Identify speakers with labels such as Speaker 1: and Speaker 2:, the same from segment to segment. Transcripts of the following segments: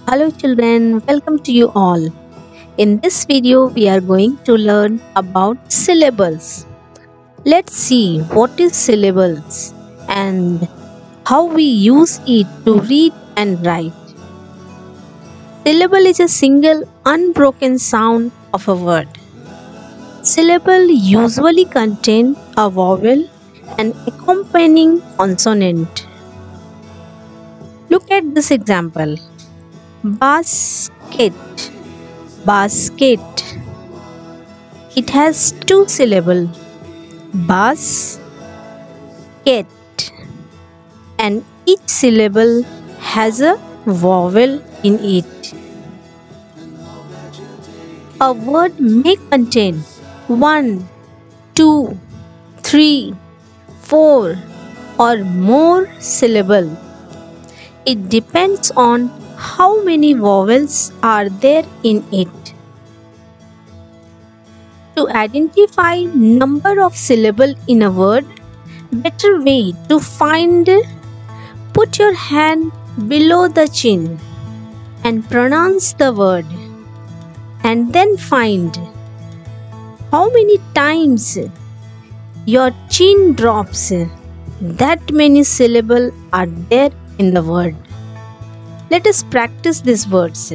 Speaker 1: Hello children, welcome to you all. In this video, we are going to learn about syllables. Let's see what is syllables and how we use it to read and write. Syllable is a single unbroken sound of a word. Syllable usually contain a vowel and accompanying consonant. Look at this example. Basket. Basket. It has two syllables. Bas, ket, and each syllable has a vowel in it. A word may contain 1, 2, 3, 4 or more syllables. It depends on how many vowels are there in it. To identify number of syllable in a word, better way to find, put your hand below the chin and pronounce the word and then find how many times your chin drops. That many syllable are there in the word. Let us practice these words.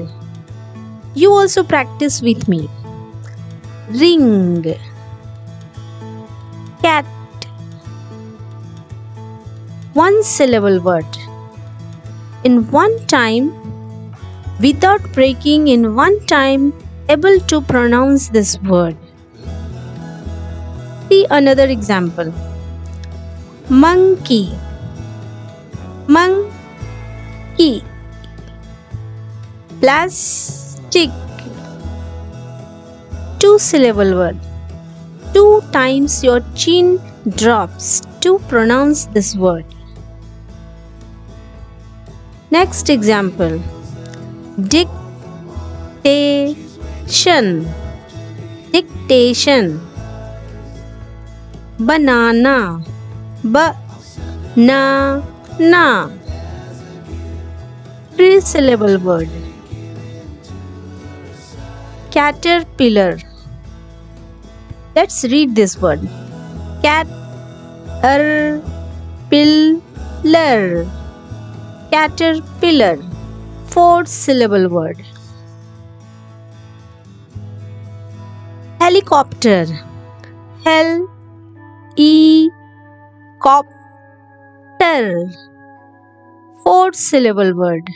Speaker 1: You also practice with me. Ring, cat, one syllable word. In one time, without breaking in one time, able to pronounce this word. See another example. Monkey, monkey. Plastic, two syllable word. Two times your chin drops to pronounce this word. Next example. Dictation, dictation. Banana, banana. Three syllable word. Caterpillar. Let's read this word. Caterpillar. Caterpillar. Four syllable word. Helicopter. Helicopter. Four syllable word.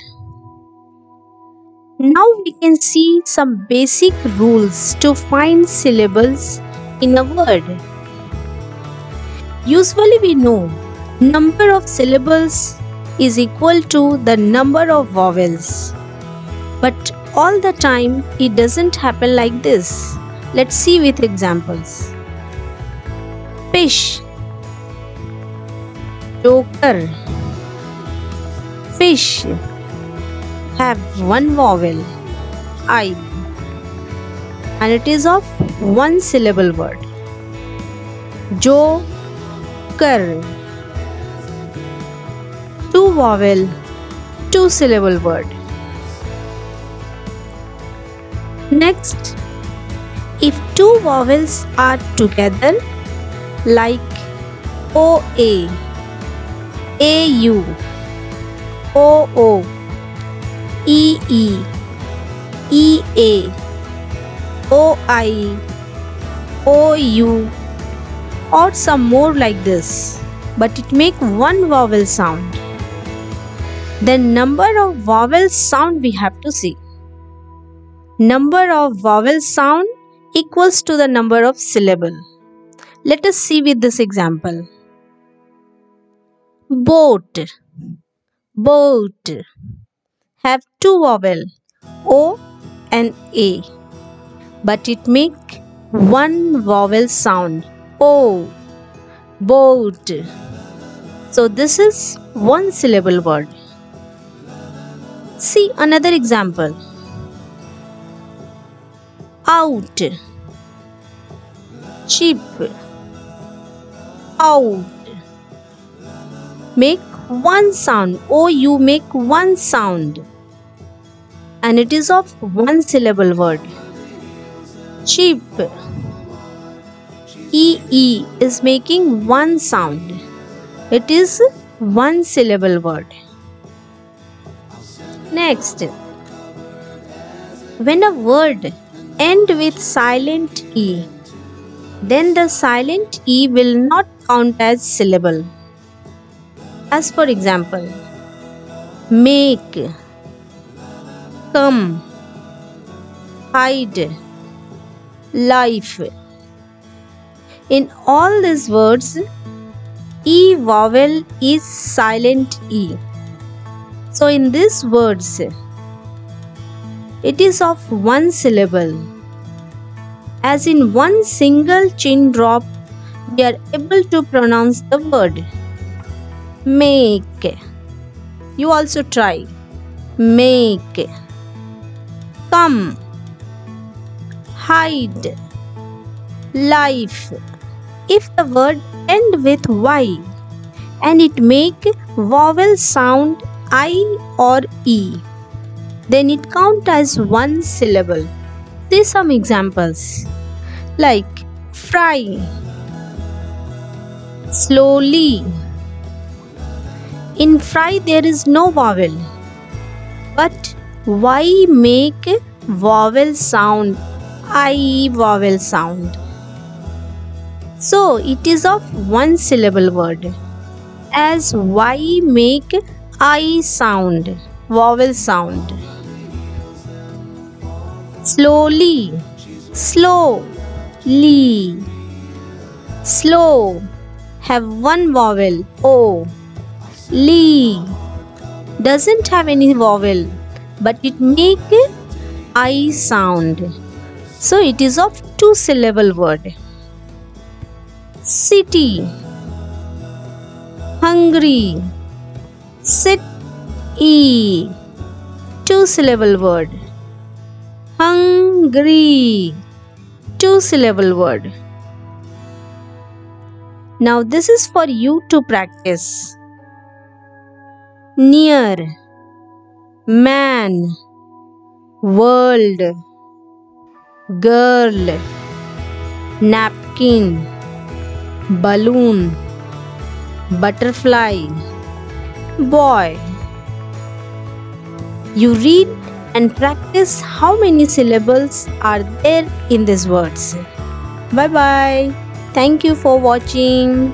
Speaker 1: Now we can see some basic rules to find syllables in a word. Usually we know number of syllables is equal to the number of vowels. But all the time it doesn't happen like this. Let's see with examples. Fish, joker. Fish have one vowel, I, and it is of one syllable word. Joker, two vowel, two syllable word. Next, if two vowels are together like OA, AU, OO, EE, EA, OI, OU or some more like this, but it make one vowel sound. Then number of vowel sound we have to see. Number of vowel sound equals to the number of syllable. Let us see with this example. Boat, boat have two vowel O and A, but it make one vowel sound O, boat. So this is one syllable word. See another example. Out, cheap, out. Make one sound. O, you make one sound. and it is of one syllable word. Sheep. E is making one sound. It is one syllable word. Next, when a word ends with silent E, then the silent E will not count as syllable. As for example, make, come, hide, life. In all these words, E vowel is silent E. So in these words, it is of one syllable. As in one single chin drop, we are able to pronounce the word. Make. You also try. Make. Come. Hide. Life. If the word end with Y and it make vowel sound I or E, then it count as one syllable. See some examples like fry, slowly. In fry there is no vowel, but Y make vowel sound, I vowel sound. So it is of one syllable word, as Y make I sound, vowel sound. Slowly, slowly. Slow have one vowel, O. Lee doesn't have any vowel, but it make I sound. So it is of two syllable word. City, hungry, sit, E, two syllable word. Hungry, two syllable word. Now this is for you to practice. Near, man, world, girl, napkin, balloon, butterfly, boy. You read and practice how many syllables are there in these words. Bye bye. Thank you for watching.